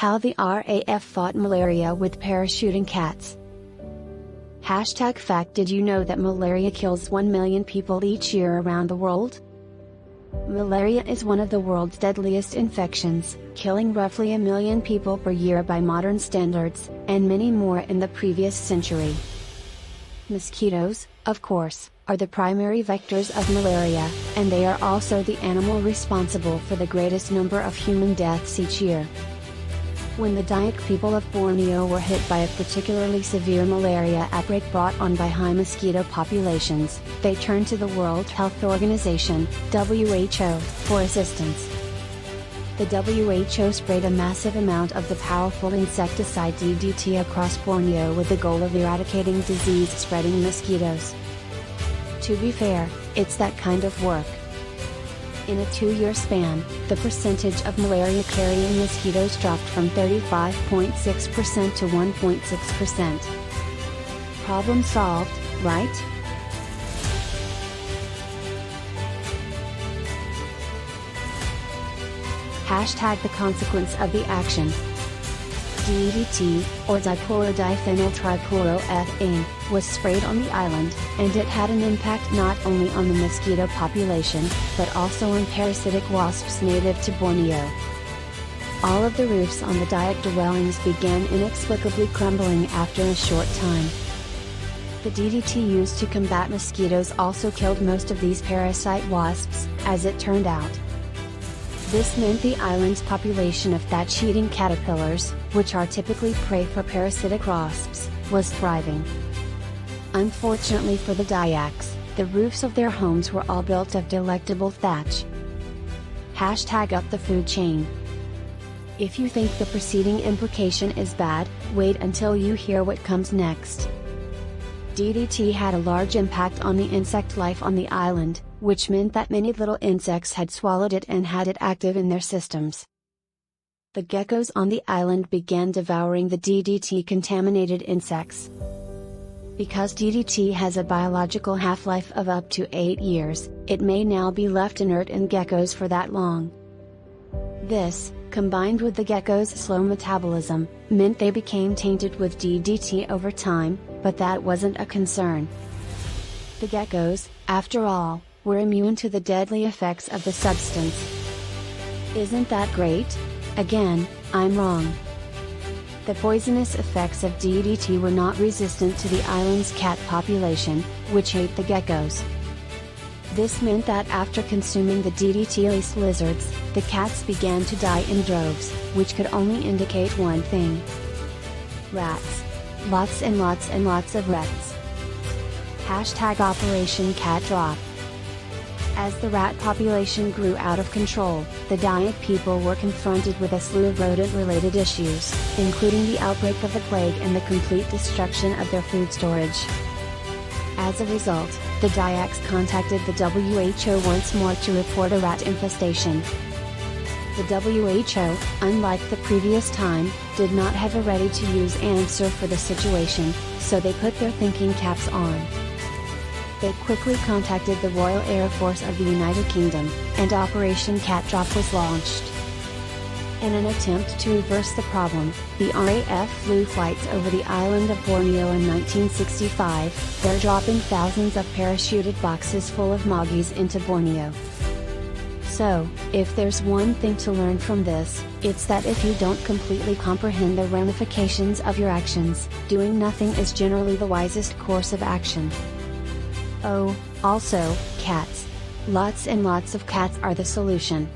How the RAF fought malaria with parachuting cats. Hashtag fact: did you know that malaria kills 1 million people each year around the world? Malaria is one of the world's deadliest infections, killing roughly 1 million people per year by modern standards, and many more in the previous century. Mosquitoes, of course, are the primary vectors of malaria, and they are also the animal responsible for the greatest number of human deaths each year. When the Dayak people of Borneo were hit by a particularly severe malaria outbreak brought on by high mosquito populations, they turned to the World Health Organization, WHO, for assistance. The WHO sprayed a massive amount of the powerful insecticide DDT across Borneo with the goal of eradicating disease-spreading mosquitoes. To be fair, it's that kind of work. In a 2-year span, the percentage of malaria-carrying mosquitoes dropped from 35.6% to 1.6%. Problem solved, right? Hashtag the consequence of the action. DDT, or dichlorodiphenyltrichloroethane, was sprayed on the island, and it had an impact not only on the mosquito population, but also on parasitic wasps native to Borneo. All of the roofs on the Dayak dwellings began inexplicably crumbling after a short time. The DDT used to combat mosquitoes also killed most of these parasite wasps, as it turned out. This meant the island's population of thatch-eating caterpillars, which are typically prey for parasitic wasps, was thriving. Unfortunately for the Dayaks, the roofs of their homes were all built of delectable thatch. Hashtag up the food chain. If you think the preceding implication is bad, wait until you hear what comes next. DDT had a large impact on the insect life on the island, which meant that many little insects had swallowed it and had it active in their systems. The geckos on the island began devouring the DDT-contaminated insects. Because DDT has a biological half-life of up to 8 years, it may now be left inert in geckos for that long. This, combined with the geckos' slow metabolism, meant they became tainted with DDT over time, but that wasn't a concern. The geckos, after all, were immune to the deadly effects of the substance. Isn't that great? Again, I'm wrong. The poisonous effects of DDT were not resistant to the island's cat population, which ate the geckos. This meant that after consuming the DDT-laced lizards, the cats began to die in droves, which could only indicate one thing. Rats. Lots and lots and lots of rats. Hashtag Operation Cat Drop. As the rat population grew out of control, the Dayak people were confronted with a slew of rodent-related issues, including the outbreak of the plague and the complete destruction of their food storage. As a result, the Dayaks contacted the WHO once more to report a rat infestation. The WHO, unlike the previous time, did not have a ready-to-use answer for the situation, so they put their thinking caps on. They quickly contacted the Royal Air Force of the United Kingdom, and Operation Cat Drop was launched. In an attempt to reverse the problem, the RAF flew flights over the island of Borneo in 1965, airdropping thousands of parachuted boxes full of moggies into Borneo. So, if there's one thing to learn from this, it's that if you don't completely comprehend the ramifications of your actions, doing nothing is generally the wisest course of action. Oh, also, cats. Lots and lots of cats are the solution.